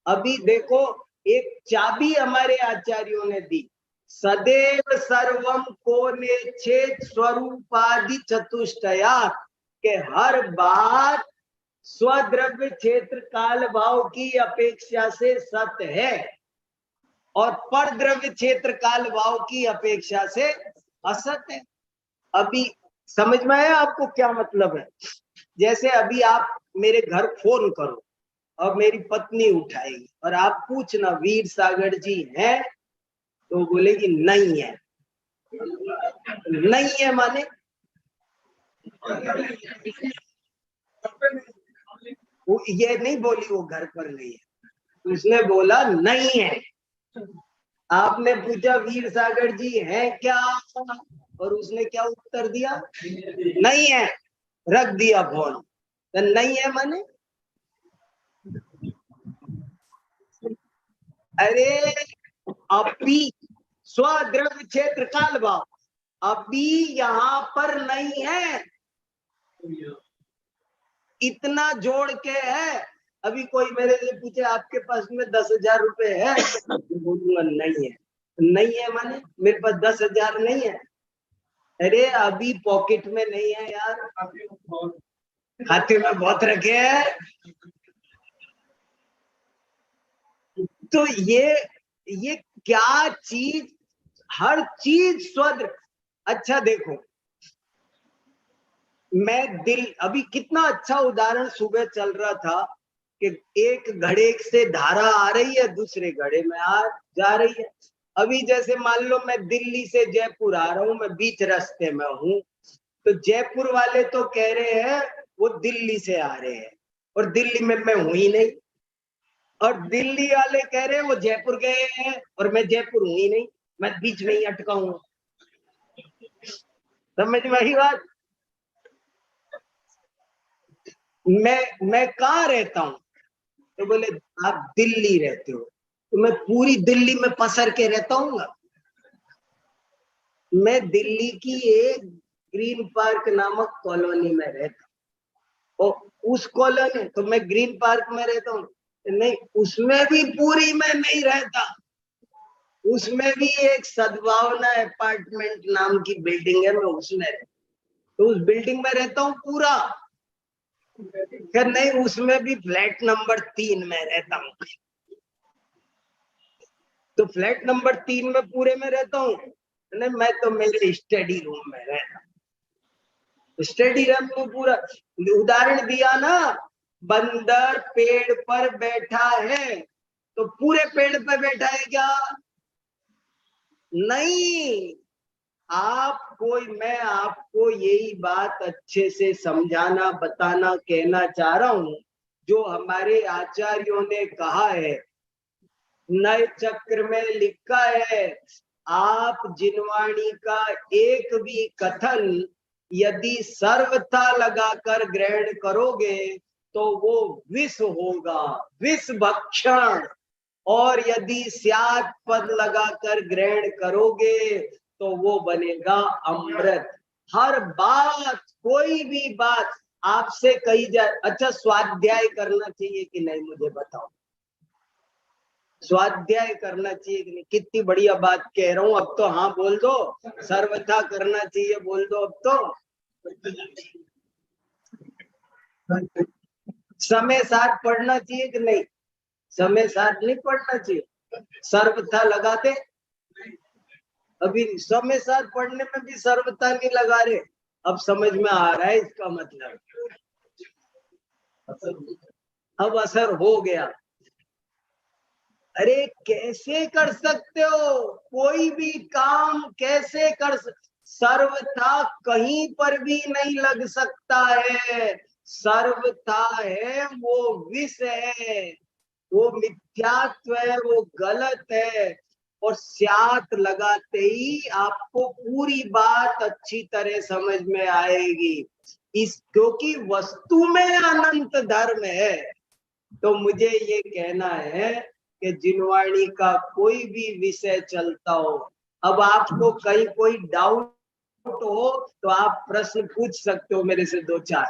अभी देखो एक चाबी हमारे आचार्यों ने दी, सदैव सर्वम को नेच्छेद स्वरूपादि चतुष्टया, के हर बात स्वद्रव्य क्षेत्र काल भाव की अपेक्षा से सत्य है और पर द्रव्य क्षेत्र काल भाव की अपेक्षा से असत्य है। अभी समझ में आया आपको क्या मतलब है? जैसे अभी आप मेरे घर फोन करो और मेरी पत्नी उठाएगी और आप पूछना वीर सागर जी हैं, तो बोलेगी नहीं है। नहीं है माने वो ये नहीं बोली वो घर पर नहीं है, उसने बोला नहीं है। आपने पूछा वीर सागर जी हैं क्या, और उसने क्या उत्तर दिया? नहीं है। रख दिया फोन। तो नहीं है माने, अरे अभी स्वद्रव्य क्षेत्र काल भाव अभी यहाँ पर नहीं है, इतना जोड़ के है। अभी कोई मेरे से पूछे आपके पास में 10,000 रुपए है, बोलूंगा नहीं है। नहीं है माने मेरे पास 10,000 नहीं है। अरे अभी पॉकेट में नहीं है यार, खाते में बहुत रखे हैं। तो ये क्या चीज, हर चीज स्वद्र। अच्छा देखो, मैं दिल, अभी कितना अच्छा उदाहरण सुबह चल रहा था कि एक घड़े से धारा आ रही है, दूसरे घड़े में आ जा रही है। अभी जैसे मान लो मैं दिल्ली से जयपुर आ रहा हूं, मैं बीच रास्ते में हूं, तो जयपुर वाले तो कह रहे हैं वो दिल्ली से आ रहे हैं, और दिल्ली में मैं हूं ही नहीं। और दिल्ली वाले कह रहे हैं वो जयपुर गए हैं, और मैं जयपुर हूं ही नहीं, मैं बीच में ही अटका हूं। समझ में आई बात? मैं कहाँ रहता हूँ? तो बोले आप दिल्ली रहते हो, तो मैं पूरी दिल्ली में पसर के रहता हूँ। मैं दिल्ली की एक ग्रीन पार्क नामक कॉलोनी में रहता हूँ, और उस कॉलोनी, तो मैं ग्रीन पार्क में रहता हूँ नहीं, उसमें भी पूरी में नहीं रहता। उसमें भी एक सद्भावना अपार्टमेंट नाम की बिल्डिंग है, मैं उसमें रहता, तो उस बिल्डिंग में रहता हूँ पूरा। फिर नहीं, उसमें भी फ्लैट नंबर 3 में रहता हूँ। तो फ्लैट नंबर 3 में पूरे में रहता हूँ नहीं, मैं तो मेरे स्टडी रूम में रहता हूँ। स्टडी रूम में पूरा, उदाहरण दिया ना, बंदर पेड़ पर बैठा है, तो पूरे पेड़ पर बैठा है क्या? नहीं। मैं आपको यही बात अच्छे से समझाना, बताना, कहना चाह रहा हूं, जो हमारे आचार्यों ने कहा है, नए चक्र में लिखा है, आप जिनवाणी का एक भी कथन यदि सर्वथा लगाकर ग्रहण करोगे तो वो विष होगा, विष भक्षण। और यदि स्यात् पद लगाकर ग्रहण करोगे तो वो बनेगा अमृत। हर बात, कोई भी बात आपसे कही जाए, अच्छा स्वाध्याय करना चाहिए कि नहीं मुझे बताओ? स्वाध्याय करना चाहिए कि नहीं? कितनी बढ़िया बात कह रहा हूं, अब तो हाँ बोल दो। सर्वथा करना चाहिए बोल दो अब तो। समय साथ पढ़ना चाहिए कि नहीं? समय साथ नहीं पढ़ना चाहिए, सर्वथा लगा दे। अभी समय साथ पढ़ने में भी सर्वथा नहीं लगा रहे, अब समझ में आ रहा है इसका मतलब, अब असर हो गया। अरे कैसे कर सकते हो कोई भी काम, कैसे कर सर्वथा कहीं पर भी नहीं लग सकता है। सर्वथा है वो विष है, वो मिथ्यात्व है, वो गलत है। और स्यात् लगाते ही आपको पूरी बात अच्छी तरह समझ में आएगी। क्योंकि वस्तु में अनंत धर्म है। तो मुझे ये कहना है कि जिनवाणी का कोई भी विषय चलता हो, अब आपको कहीं कोई डाउट हो तो आप प्रश्न पूछ सकते हो मेरे से 2-4,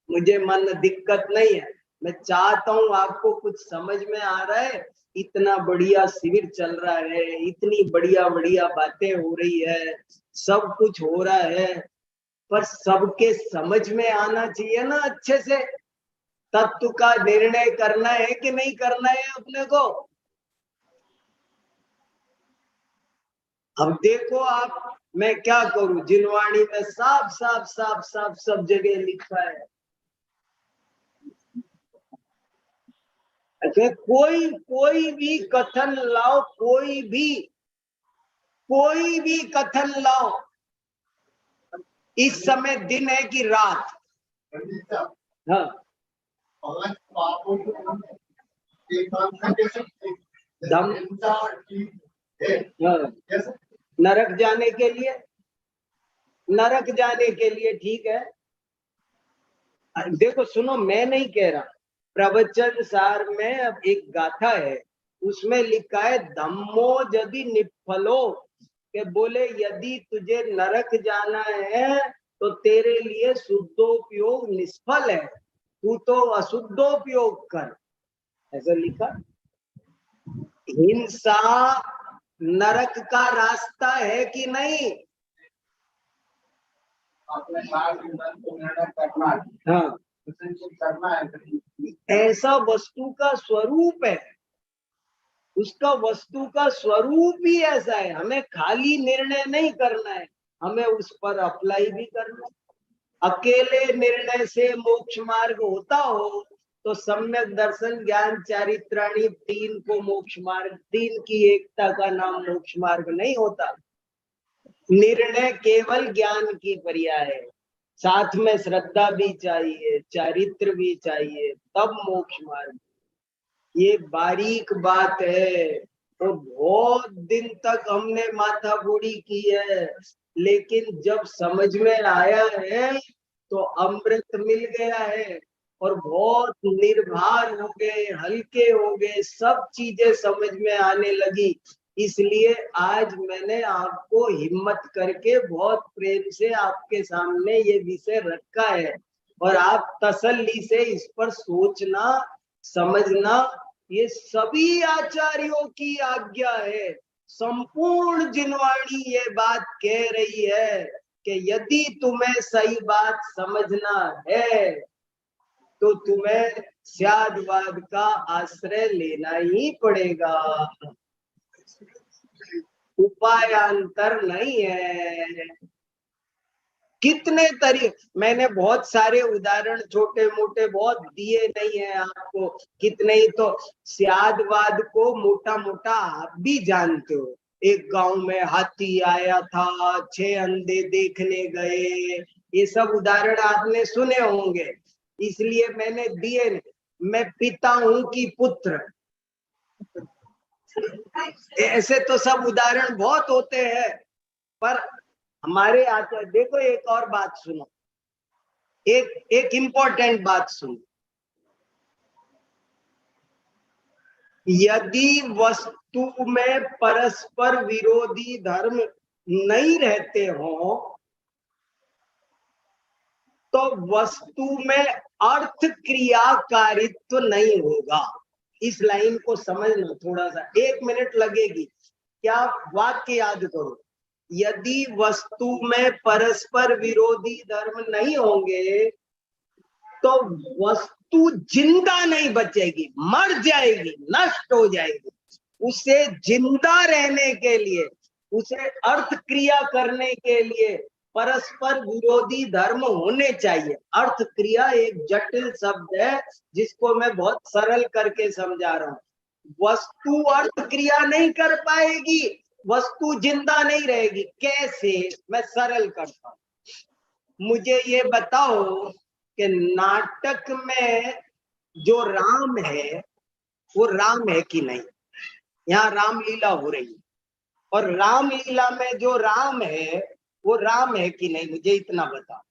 मुझे मन दिक्कत नहीं है। मैं चाहता हूं आपको कुछ समझ में आ रहा है, इतना बढ़िया शिविर चल रहा है, इतनी बढ़िया बढ़िया बातें हो रही है, सब कुछ हो रहा है, पर सबके समझ में आना चाहिए ना अच्छे से। तत्व का निर्णय करना है कि नहीं करना है अपने को? अब देखो आप, मैं क्या करूं, जिनवाणी में साफ साफ साफ साफ सब जगह लिखा है। अच्छा, कोई भी कथन लाओ, कोई भी कथन लाओ, इस समय दिन है कि रात? हाँ, दम, हाँ, नरक जाने के लिए, नरक जाने के लिए ठीक है। देखो सुनो, मैं नहीं कह रहा, प्रवचन सार में अब एक गाथा है, उसमें लिखा है धम्मो यदि निफलो, के बोले यदि तुझे नरक जाना है तो तेरे लिए शुद्धोपयोग निष्फल है, तू तो अशुद्धोपयोग कर, ऐसा लिखा। हिंसा नरक का रास्ता है कि नहीं? हाँ, ऐसा वस्तु का स्वरूप है, उसका वस्तु का स्वरूप ही ऐसा है। हमें खाली निर्णय नहीं करना है, हमें उस पर अप्लाई भी करना है। अकेले निर्णय से मोक्ष मार्ग होता हो तो सम्यक दर्शन ज्ञान चारित्राणी तीन को मोक्ष मार्ग, तीन की एकता का नाम मोक्ष मार्ग नहीं होता। निर्णय केवल ज्ञान की पर्याय है, साथ में श्रद्धा भी चाहिए, चारित्र भी चाहिए, तब मोक्ष मार्ग। ये बारीक बात है, तो बहुत दिन तक हमने माथाबोड़ी की है, लेकिन जब समझ में आया है तो अमृत मिल गया है और बहुत निर्भर हो गए, हल्के हो गए, सब चीजें समझ में आने लगी। इसलिए आज मैंने आपको हिम्मत करके बहुत प्रेम से आपके सामने ये विषय रखा है और आप तसल्ली से इस पर सोचना, समझना। ये सभी आचार्यों की आज्ञा है। संपूर्ण जिनवाणी ये बात कह रही है कि यदि तुम्हें सही बात समझना है तो तुम्हें स्यादवाद का आश्रय लेना ही पड़ेगा, उपायांतर नहीं है। कितने तरीके, मैंने बहुत सारे उदाहरण छोटे मोटे बहुत दिए नहीं है आपको, कितने ही तो स्यादवाद को मोटा मोटा आप भी जानते हो। एक गांव में हाथी आया था, 6 अंधे देखने गए, ये सब उदाहरण आपने सुने होंगे, इसलिए मैंने दिए नहीं। मैं पिता हूं कि पुत्र, ऐसे तो सब उदाहरण बहुत होते हैं, पर हमारे आचार्य देखो, एक और बात सुनो, एक इंपॉर्टेंट बात सुनो। यदि वस्तु में परस्पर विरोधी धर्म नहीं रहते हो तो वस्तु में अर्थ क्रियाकारित्व नहीं होगा। इस लाइन को समझना थोड़ा सा, 1 मिनट लगेगी। क्या वाक्य याद करो, यदि वस्तु में परस्पर विरोधी धर्म नहीं होंगे तो वस्तु जिंदा नहीं बचेगी, मर जाएगी, नष्ट हो जाएगी। उसे जिंदा रहने के लिए, उसे अर्थ क्रिया करने के लिए परस्पर विरोधी धर्म होने चाहिए। अर्थ क्रिया एक जटिल शब्द है जिसको मैं बहुत सरल करके समझा रहा हूं। वस्तु अर्थ क्रिया नहीं कर पाएगी, वस्तु जिंदा नहीं रहेगी। कैसे? मैं सरल करता हूं। मुझे ये बताओ कि नाटक में जो राम है वो राम है कि नहीं? यहाँ रामलीला हो रही है और रामलीला में जो राम है वो राम है कि नहीं? मुझे इतना बता।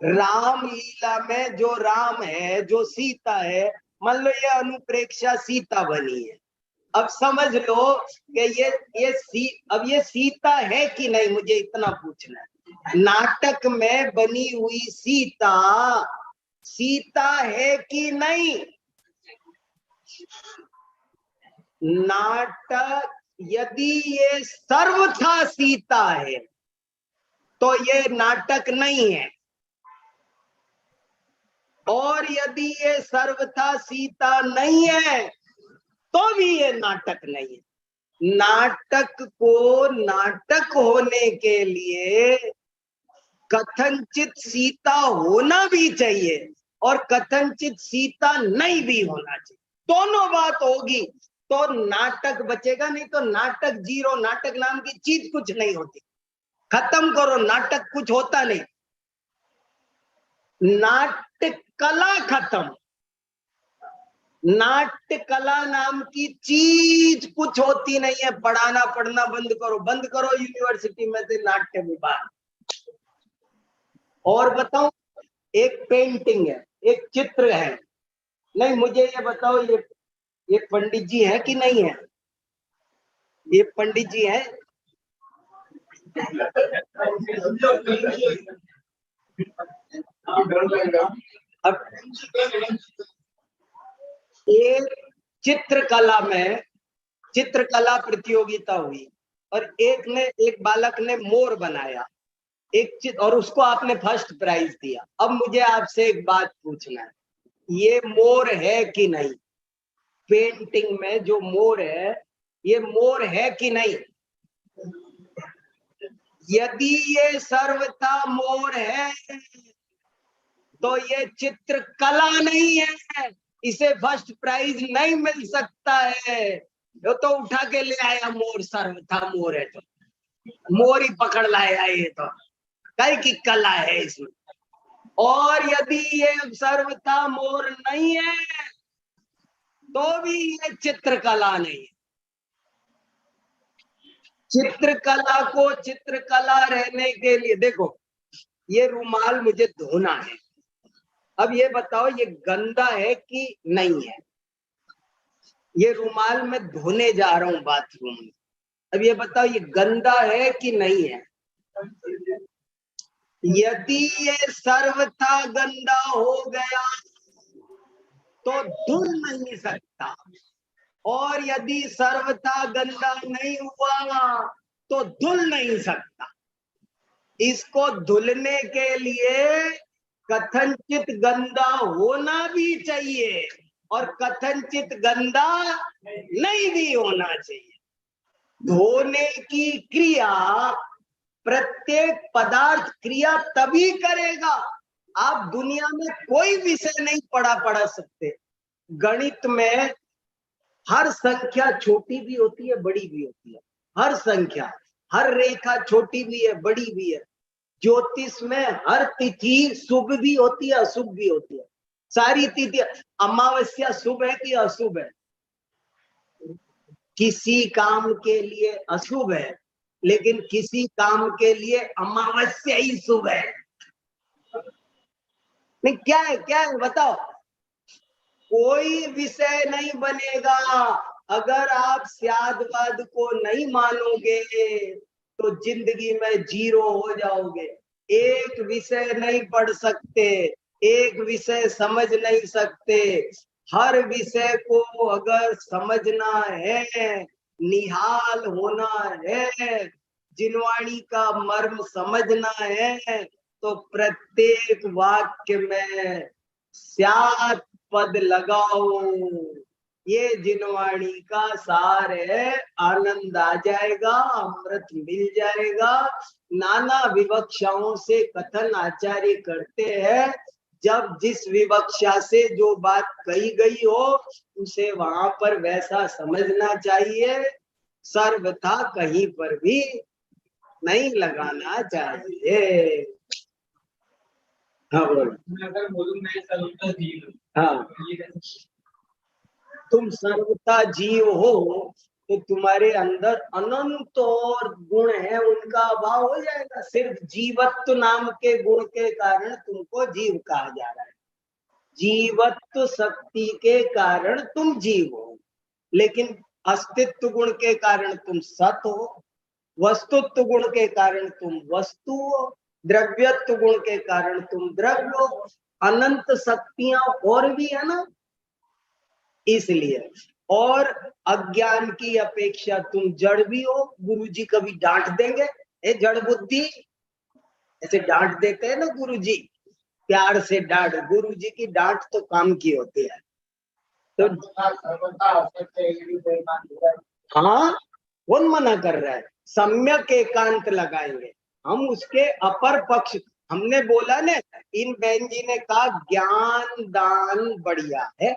रामलीला में जो राम है, जो सीता है, मान लो ये अनुप्रेक्षा सीता बनी है, अब समझ लो कि अब ये सीता है कि नहीं? मुझे इतना पूछना है। नाटक में बनी हुई सीता सीता है कि नहीं? नाटक, यदि ये सर्वथा सीता है तो ये नाटक नहीं है, और यदि ये सर्वथा सीता नहीं है तो भी ये नाटक नहीं है। नाटक को नाटक होने के लिए कथनचित सीता होना भी चाहिए और कथनचित सीता नहीं भी होना चाहिए। दोनों बात होगी तो नाटक बचेगा, नहीं तो नाटक जीरो। नाटक नाम की चीज कुछ नहीं होती, खत्म करो, नाटक कुछ होता नहीं। नाट्य कला खत्म, नाट्य कला नाम की चीज कुछ होती नहीं है। पढ़ाना पढ़ना बंद करो, बंद करो यूनिवर्सिटी में से नाट्य विभाग। और बताओ, एक पेंटिंग है, एक चित्र है, नहीं मुझे ये बताओ, ये पंडित जी है कि नहीं है? ये पंडित जी है? अब एक चित्रकला में चित्रकला प्रतियोगिता हुई और एक बालक ने मोर बनाया और उसको आपने फर्स्ट प्राइज दिया। अब मुझे आपसे एक बात पूछना है, ये मोर है कि नहीं? पेंटिंग में जो मोर है, ये मोर है कि नहीं? यदि ये सर्वथा मोर है तो ये चित्रकला नहीं है, इसे फर्स्ट प्राइज नहीं मिल सकता है। वो तो उठा के ले आया मोर, सर्वथा मोर है तो मोर ही पकड़ लाया, ये तो कई की कला है इसमें। और यदि ये सर्वथा मोर नहीं है तो भी ये चित्रकला नहीं है। चित्रकला को चित्रकला रहने के लिए, देखो ये रुमाल मुझे धोना है, अब ये बताओ ये गंदा है कि नहीं है? ये रुमाल मैं धोने जा रहा हूं बाथरूम में, अब ये बताओ ये गंदा है कि नहीं है? यदि ये सर्वथा गंदा हो गया तो धुल नहीं सकता, और यदि सर्वथा गंदा नहीं हुआ तो धुल नहीं सकता। इसको धुलने के लिए कथनचित गंदा होना भी चाहिए और कथनचित गंदा नहीं भी होना चाहिए। धोने की क्रिया, प्रत्येक पदार्थ क्रिया तभी करेगा। आप दुनिया में कोई विषय नहीं पढ़ा सकते, गणित में हर संख्या छोटी भी होती है बड़ी भी होती है, हर संख्या, हर रेखा छोटी भी है बड़ी भी है। ज्योतिष में हर तिथि शुभ भी होती है अशुभ भी होती है, सारी तिथि। अमावस्या शुभ है कि अशुभ है? किसी काम के लिए अशुभ है, लेकिन किसी काम के लिए अमावस्या ही शुभ है। नहीं, क्या है बताओ? कोई विषय नहीं बनेगा अगर आप स्यादवाद को नहीं मानोगे तो जिंदगी में जीरो हो जाओगे। एक विषय नहीं पढ़ सकते, एक विषय समझ नहीं सकते, हर विषय को अगर समझना है, निहाल होना है, जिनवाणी का मर्म समझना है तो प्रत्येक वाक्य में स्यात् पद लगाओ। ये जिनवाणी का सार है, आनंद आ जाएगा, अमृत मिल जाएगा। नाना विवक्षाओं से कथन आचार्य करते हैं, जब जिस विवक्षा से जो बात कही गई हो उसे वहां पर वैसा समझना चाहिए, सर्वथा कहीं पर भी नहीं लगाना चाहिए। हाँ बोलो। अगर बोलूं मैं सर्वथा जीव, हाँ, तुम सर्वथा जीव हो तो तुम्हारे अंदर अनंत और गुण है, उनका अभाव हो जाएगा। सिर्फ जीवत्व नाम के गुण के कारण तुमको जीव कहा जा रहा है। जीवत्व शक्ति के कारण तुम जीव हो, लेकिन अस्तित्व गुण के कारण तुम सत हो, वस्तुत्व गुण के कारण तुम वस्तु हो, द्रव्यत्व गुण के कारण तुम द्रव्य हो। अनंत शक्तियां और भी है ना, इसलिए। और अज्ञान की अपेक्षा तुम जड़ भी हो। गुरुजी कभी डांट देंगे, ए जड़ बुद्धि, ऐसे डांट देते हैं ना गुरुजी, प्यार से डांट। गुरुजी की डांट तो काम की होती है। तो हाँ, कौन मना कर रहा है? सम्यक एकांत लगाएंगे हम, उसके अपर पक्ष। हमने बोला ना, इन बहन जी ने कहा ज्ञान दान बढ़िया है,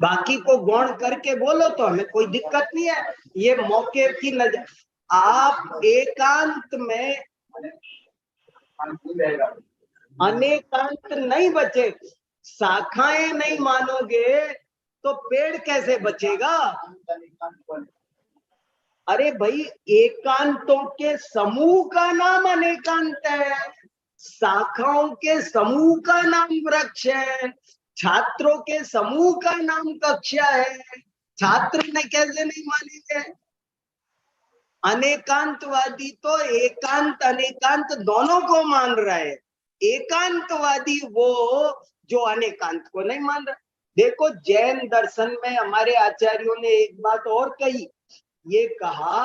बाकी को गौण करके बोलो तो हमें कोई दिक्कत नहीं है। ये मौके की नजर, आप एकांत में अनेकांत नहीं बचे, शाखाएं नहीं मानोगे तो पेड़ कैसे बचेगा? अरे भाई, एकांतों के समूह का नाम अनेकांत है, शाखाओं के समूह का नाम वृक्ष है, छात्रों के समूह का नाम कक्षा है। छात्र ने कैसे नहीं मानेंगे? अनेकांतवादी तो एकांत अनेकांत दोनों को मान रहा है, एकांतवादी वो जो अनेकांत को नहीं मान रहा। देखो जैन दर्शन में हमारे आचार्यों ने एक बात और कही, ये कहा,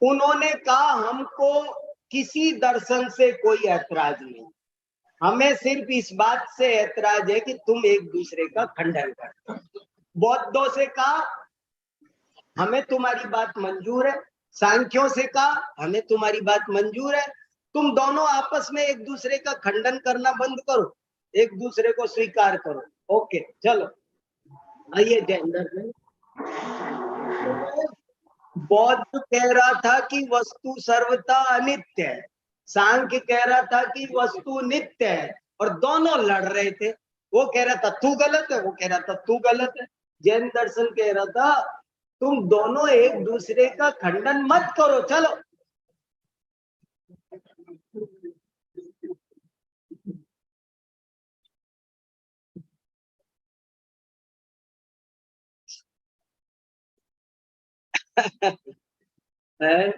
उन्होंने कहा हमको किसी दर्शन से कोई ऐतराज नहीं, हमें सिर्फ इस बात से ऐतराज है कि तुम एक दूसरे का खंडन करते हो। बौद्धों से कहा हमें तुम्हारी बात मंजूर है, सांख्यों से कहा हमें तुम्हारी बात मंजूर है, तुम दोनों आपस में एक दूसरे का खंडन करना बंद करो, एक दूसरे को स्वीकार करो। ओके चलो आइए जैन दर्शन। बौद्ध कह रहा था कि वस्तु सर्वथा अनित्य है, सांख्य कह रहा था कि वस्तु नित्य है, और दोनों लड़ रहे थे। वो कह रहा था तू गलत है, वो कह रहा था तू गलत है। जैन दर्शन कह रहा था तुम दोनों एक दूसरे का खंडन मत करो, चलो। है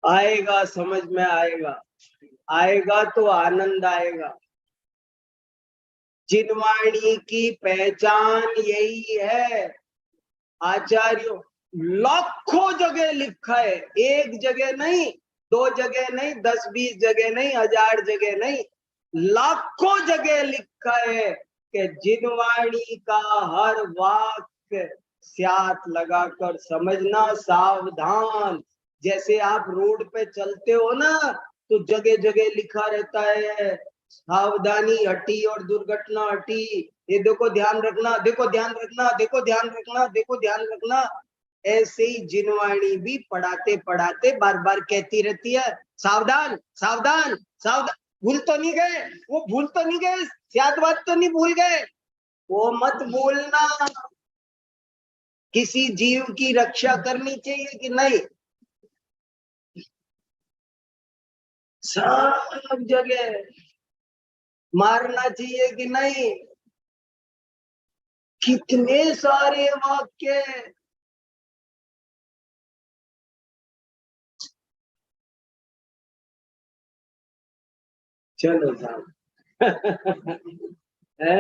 आएगा, समझ में आएगा, आएगा तो आनंद आएगा। जिनवाणी की पहचान यही है। आचार्यों लाखों जगह लिखा है, एक जगह नहीं, दो जगह नहीं, 10-20 जगह नहीं, 1000 जगह नहीं, लाखों जगह लिखा है कि जिनवाणी का हर वाक्य स्यात लगाकर समझना, सावधान। जैसे आप रोड पे चलते हो ना, तो जगह जगह लिखा रहता है सावधानी हटी और दुर्घटना हटी, ये देखो ध्यान रखना, देखो ध्यान रखना, देखो ध्यान रखना, देखो ध्यान रखना। ऐसे ही जिनवाणी भी पढ़ाते पढ़ाते बार बार कहती रहती है सावधान सावधान सावधान। भूल तो नहीं गए, वो भूल तो नहीं गए, याद बात तो नहीं भूल गए, वो मत भूलना। किसी जीव की रक्षा करनी चाहिए कि नहीं? सब जगह मारना चाहिए कि नहीं? कितने सारे वाक्य। चलो साहब है